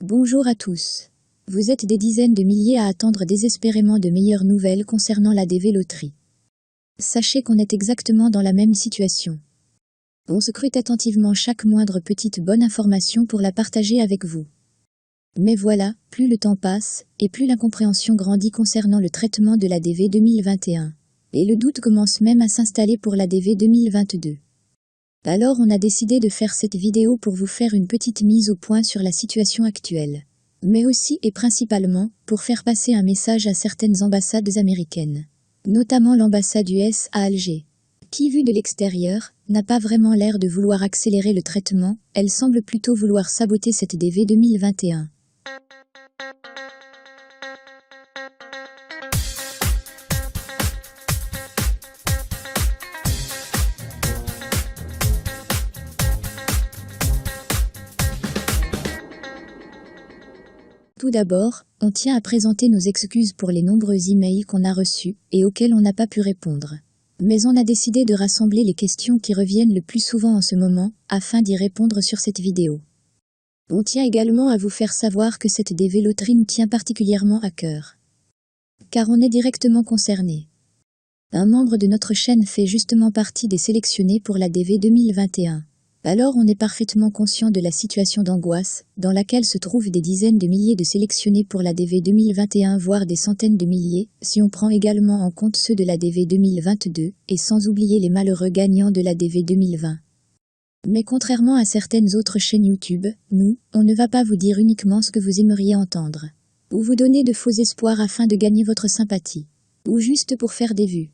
Bonjour à tous. Vous êtes des dizaines de milliers à attendre désespérément de meilleures nouvelles concernant la DV Loterie. Sachez qu'on est exactement dans la même situation. On scrute attentivement chaque moindre petite bonne information pour la partager avec vous. Mais voilà, plus le temps passe, et plus l'incompréhension grandit concernant le traitement de la DV 2021. Et le doute commence même à s'installer pour la DV 2022. Alors on a décidé de faire cette vidéo pour vous faire une petite mise au point sur la situation actuelle. Mais aussi et principalement, pour faire passer un message à certaines ambassades américaines. Notamment l'ambassade US à Alger. Qui, vue de l'extérieur, n'a pas vraiment l'air de vouloir accélérer le traitement, elle semble plutôt vouloir saboter cette DV 2021. Tout d'abord, on tient à présenter nos excuses pour les nombreux emails qu'on a reçus et auxquels on n'a pas pu répondre. Mais on a décidé de rassembler les questions qui reviennent le plus souvent en ce moment, afin d'y répondre sur cette vidéo. On tient également à vous faire savoir que cette DV Loterie nous tient particulièrement à cœur. Car on est directement concerné. Un membre de notre chaîne fait justement partie des sélectionnés pour la DV 2021. Alors on est parfaitement conscient de la situation d'angoisse, dans laquelle se trouvent des dizaines de milliers de sélectionnés pour la DV 2021 voire des centaines de milliers, si on prend également en compte ceux de la DV 2022, et sans oublier les malheureux gagnants de la DV 2020. Mais contrairement à certaines autres chaînes YouTube, nous, on ne va pas vous dire uniquement ce que vous aimeriez entendre. Ou vous donner de faux espoirs afin de gagner votre sympathie. Ou juste pour faire des vues.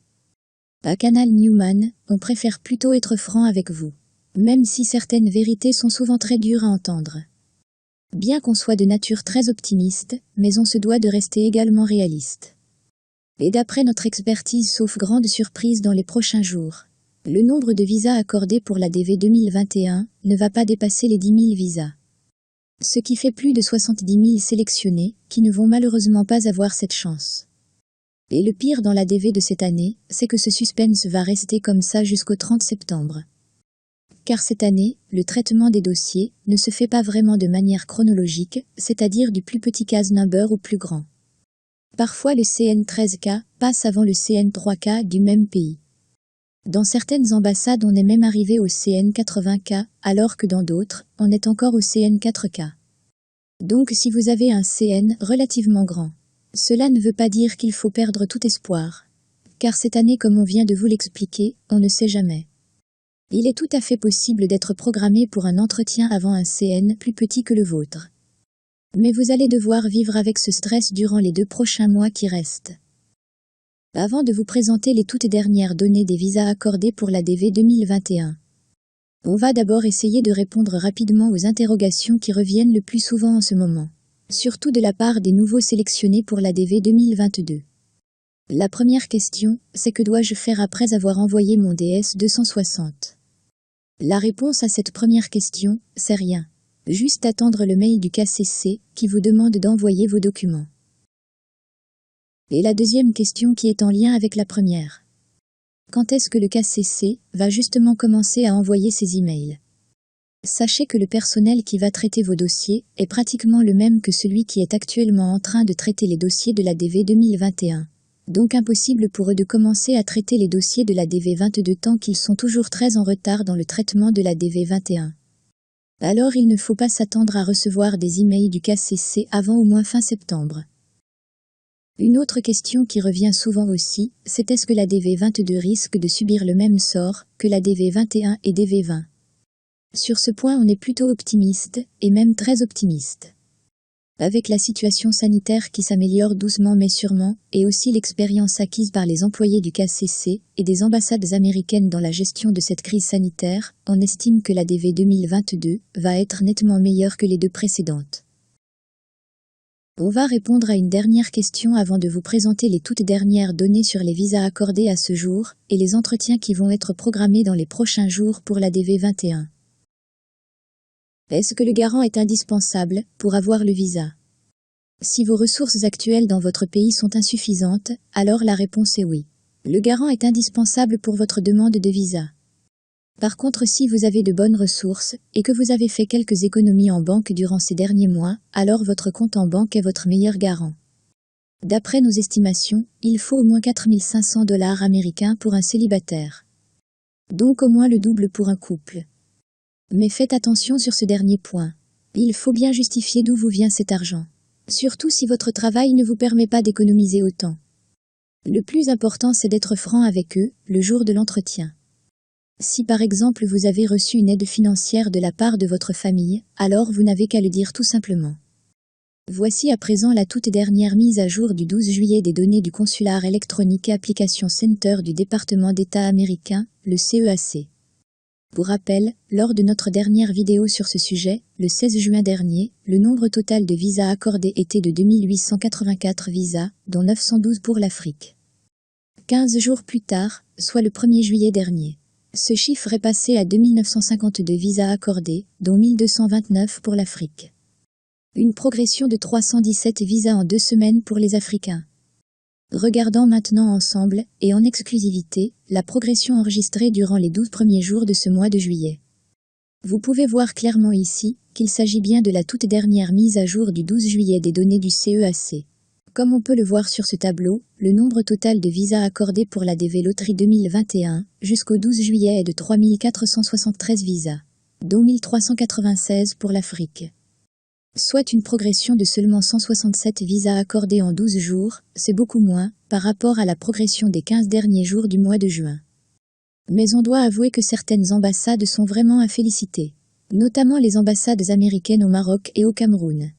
À Canal Newman, on préfère plutôt être franc avec vous. Même si certaines vérités sont souvent très dures à entendre. Bien qu'on soit de nature très optimiste, mais on se doit de rester également réaliste. Et d'après notre expertise sauf grande surprise dans les prochains jours, le nombre de visas accordés pour la DV 2021 ne va pas dépasser les 10 000 visas. Ce qui fait plus de 70 000 sélectionnés, qui ne vont malheureusement pas avoir cette chance. Et le pire dans la DV de cette année, c'est que ce suspense va rester comme ça jusqu'au 30 septembre. Car cette année, le traitement des dossiers ne se fait pas vraiment de manière chronologique, c'est-à-dire du plus petit case number au plus grand. Parfois le CN13K passe avant le CN3K du même pays. Dans certaines ambassades on est même arrivé au CN80K, alors que dans d'autres, on est encore au CN4K. Donc si vous avez un CN relativement grand, cela ne veut pas dire qu'il faut perdre tout espoir. Car cette année, comme on vient de vous l'expliquer, on ne sait jamais. Il est tout à fait possible d'être programmé pour un entretien avant un CN plus petit que le vôtre. Mais vous allez devoir vivre avec ce stress durant les 2 prochains mois qui restent. Avant de vous présenter les toutes dernières données des visas accordés pour la DV 2021, on va d'abord essayer de répondre rapidement aux interrogations qui reviennent le plus souvent en ce moment, surtout de la part des nouveaux sélectionnés pour la DV 2022. La première question, c'est que dois-je faire après avoir envoyé mon DS 260 ? La réponse à cette première question, c'est rien. Juste attendre le mail du KCC, qui vous demande d'envoyer vos documents. Et la deuxième question qui est en lien avec la première. Quand est-ce que le KCC va justement commencer à envoyer ses emails ? Sachez que le personnel qui va traiter vos dossiers est pratiquement le même que celui qui est actuellement en train de traiter les dossiers de la DV 2021. Donc impossible pour eux de commencer à traiter les dossiers de la DV 22 tant qu'ils sont toujours très en retard dans le traitement de la DV 21. Alors il ne faut pas s'attendre à recevoir des emails du KCC avant au moins fin septembre. Une autre question qui revient souvent aussi, c'est est-ce que la DV 22 risque de subir le même sort que la DV 21 et DV 20 ? Sur ce point on est plutôt optimiste, et même très optimiste. Avec la situation sanitaire qui s'améliore doucement mais sûrement, et aussi l'expérience acquise par les employés du KCC et des ambassades américaines dans la gestion de cette crise sanitaire, on estime que la DV 2022 va être nettement meilleure que les 2 précédentes. On va répondre à une dernière question avant de vous présenter les toutes dernières données sur les visas accordés à ce jour, et les entretiens qui vont être programmés dans les prochains jours pour la DV 21. Est-ce que le garant est indispensable pour avoir le visa ? Si vos ressources actuelles dans votre pays sont insuffisantes, alors la réponse est oui. Le garant est indispensable pour votre demande de visa. Par contre, si vous avez de bonnes ressources, et que vous avez fait quelques économies en banque durant ces derniers mois, alors votre compte en banque est votre meilleur garant. D'après nos estimations, il faut au moins 4 500 $ américains pour un célibataire. Donc au moins le double pour un couple. Mais faites attention sur ce dernier point. Il faut bien justifier d'où vous vient cet argent. Surtout si votre travail ne vous permet pas d'économiser autant. Le plus important, c'est d'être franc avec eux, le jour de l'entretien. Si par exemple vous avez reçu une aide financière de la part de votre famille, alors vous n'avez qu'à le dire tout simplement. Voici à présent la toute dernière mise à jour du 12 juillet des données du Consular Electronic Application Center du département d'État américain, le CEAC. Pour rappel, lors de notre dernière vidéo sur ce sujet, le 16 juin dernier, le nombre total de visas accordés était de 2884 visas, dont 912 pour l'Afrique. 15 jours plus tard, soit le 1er juillet dernier, ce chiffre est passé à 2952 visas accordés, dont 1229 pour l'Afrique. Une progression de 317 visas en 2 semaines pour les Africains. Regardons maintenant ensemble, et en exclusivité, la progression enregistrée durant les 12 premiers jours de ce mois de juillet. Vous pouvez voir clairement ici, qu'il s'agit bien de la toute dernière mise à jour du 12 juillet des données du CEAC. Comme on peut le voir sur ce tableau, le nombre total de visas accordés pour la DV Loterie 2021, jusqu'au 12 juillet est de 3473 visas, dont 1396 pour l'Afrique. Soit une progression de seulement 167 visas accordés en 12 jours, c'est beaucoup moins, par rapport à la progression des 15 derniers jours du mois de juin. Mais on doit avouer que certaines ambassades sont vraiment à féliciter, notamment les ambassades américaines au Maroc et au Cameroun.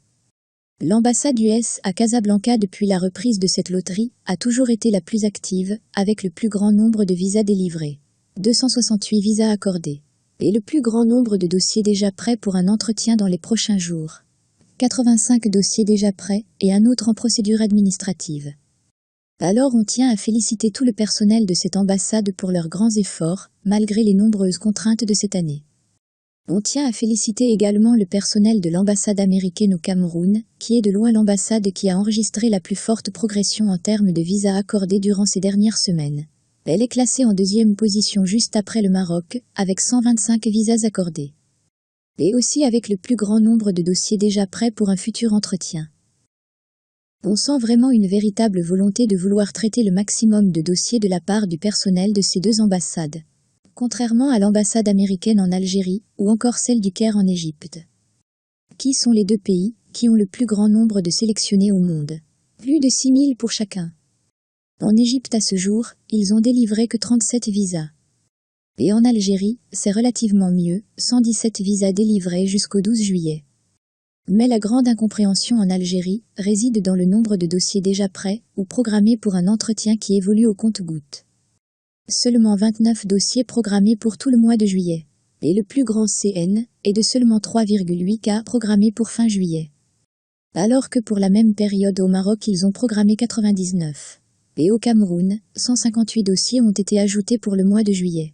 L'ambassade US à Casablanca depuis la reprise de cette loterie a toujours été la plus active, avec le plus grand nombre de visas délivrés, 268 visas accordés, et le plus grand nombre de dossiers déjà prêts pour un entretien dans les prochains jours. 85 dossiers déjà prêts et un autre en procédure administrative. Alors on tient à féliciter tout le personnel de cette ambassade pour leurs grands efforts, malgré les nombreuses contraintes de cette année. On tient à féliciter également le personnel de l'ambassade américaine au Cameroun, qui est de loin l'ambassade qui a enregistré la plus forte progression en termes de visas accordés durant ces dernières semaines. Elle est classée en 2e position juste après le Maroc, avec 125 visas accordés. Et aussi avec le plus grand nombre de dossiers déjà prêts pour un futur entretien. On sent vraiment une véritable volonté de vouloir traiter le maximum de dossiers de la part du personnel de ces 2 ambassades. Contrairement à l'ambassade américaine en Algérie, ou encore celle du Caire en Égypte. Qui sont les 2 pays qui ont le plus grand nombre de sélectionnés au monde? Plus de 6000 pour chacun. En Égypte à ce jour, ils ont délivré que 37 visas. Et en Algérie, c'est relativement mieux, 117 visas délivrés jusqu'au 12 juillet. Mais la grande incompréhension en Algérie réside dans le nombre de dossiers déjà prêts ou programmés pour un entretien qui évolue au compte-gouttes. Seulement 29 dossiers programmés pour tout le mois de juillet. Et le plus grand CN est de seulement 3,8 cas programmés pour fin juillet. Alors que pour la même période au Maroc ils ont programmé 99. Et au Cameroun, 158 dossiers ont été ajoutés pour le mois de juillet.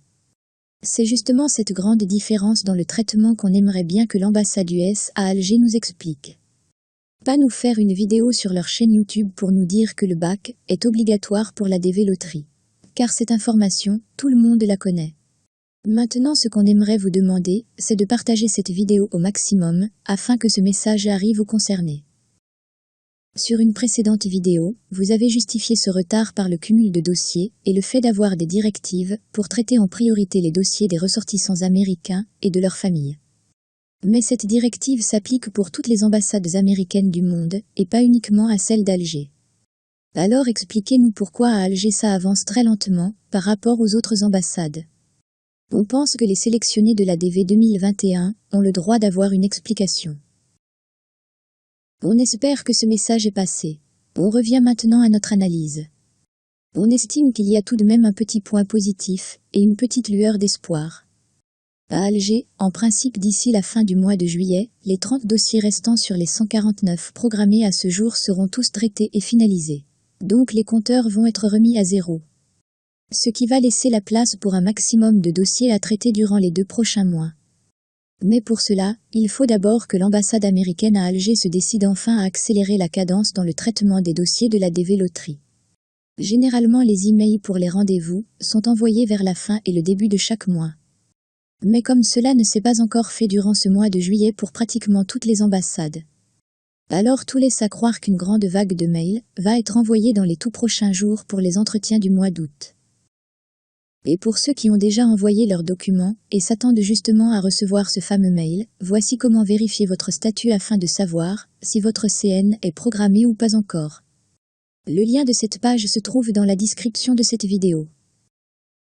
C'est justement cette grande différence dans le traitement qu'on aimerait bien que l'ambassade US à Alger nous explique. Pas nous faire une vidéo sur leur chaîne YouTube pour nous dire que le bac est obligatoire pour la DV Loterie. Car cette information, tout le monde la connaît. Maintenant ce qu'on aimerait vous demander, c'est de partager cette vidéo au maximum, afin que ce message arrive aux concernés. Sur une précédente vidéo, vous avez justifié ce retard par le cumul de dossiers et le fait d'avoir des directives pour traiter en priorité les dossiers des ressortissants américains et de leurs familles. Mais cette directive s'applique pour toutes les ambassades américaines du monde et pas uniquement à celle d'Alger. Alors expliquez-nous pourquoi à Alger ça avance très lentement par rapport aux autres ambassades. On pense que les sélectionnés de la DV 2021 ont le droit d'avoir une explication. On espère que ce message est passé. On revient maintenant à notre analyse. On estime qu'il y a tout de même un petit point positif et une petite lueur d'espoir. À Alger, en principe d'ici la fin du mois de juillet, les 30 dossiers restants sur les 149 programmés à ce jour seront tous traités et finalisés. Donc les compteurs vont être remis à zéro. Ce qui va laisser la place pour un maximum de dossiers à traiter durant les 2 prochains mois. Mais pour cela, il faut d'abord que l'ambassade américaine à Alger se décide enfin à accélérer la cadence dans le traitement des dossiers de la DV Loterie. Généralement les emails pour les rendez-vous sont envoyés vers la fin et le début de chaque mois. Mais comme cela ne s'est pas encore fait durant ce mois de juillet pour pratiquement toutes les ambassades, alors tout laisse à croire qu'une grande vague de mails va être envoyée dans les tout prochains jours pour les entretiens du mois d'août. Et pour ceux qui ont déjà envoyé leurs documents et s'attendent justement à recevoir ce fameux mail, voici comment vérifier votre statut afin de savoir si votre CN est programmé ou pas encore. Le lien de cette page se trouve dans la description de cette vidéo.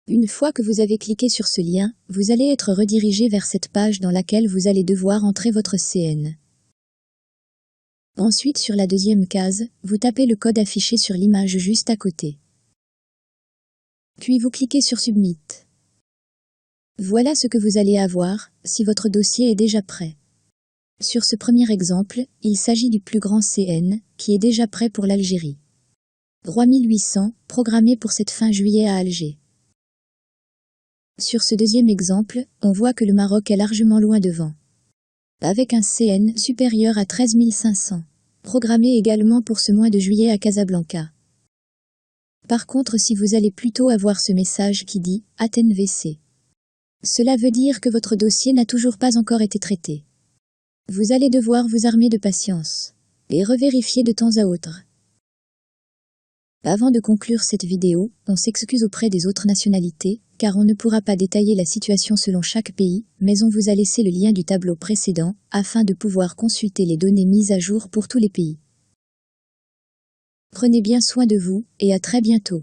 Une fois que vous avez cliqué sur ce lien, vous allez être redirigé vers cette page dans laquelle vous allez devoir entrer votre CN. Ensuite, sur la deuxième case, vous tapez le code affiché sur l'image juste à côté. Puis vous cliquez sur Submit. Voilà ce que vous allez avoir si votre dossier est déjà prêt. Sur ce premier exemple, il s'agit du plus grand CN, qui est déjà prêt pour l'Algérie. 3800, programmé pour cette fin juillet à Alger. Sur ce deuxième exemple, on voit que le Maroc est largement loin devant, avec un CN supérieur à 13 500, programmé également pour ce mois de juillet à Casablanca. Par contre, si vous allez plutôt avoir ce message qui dit « Athènes VC », cela veut dire que votre dossier n'a toujours pas encore été traité. Vous allez devoir vous armer de patience et revérifier de temps à autre. Avant de conclure cette vidéo, on s'excuse auprès des autres nationalités, car on ne pourra pas détailler la situation selon chaque pays, mais on vous a laissé le lien du tableau précédent, afin de pouvoir consulter les données mises à jour pour tous les pays. Prenez bien soin de vous, et à très bientôt.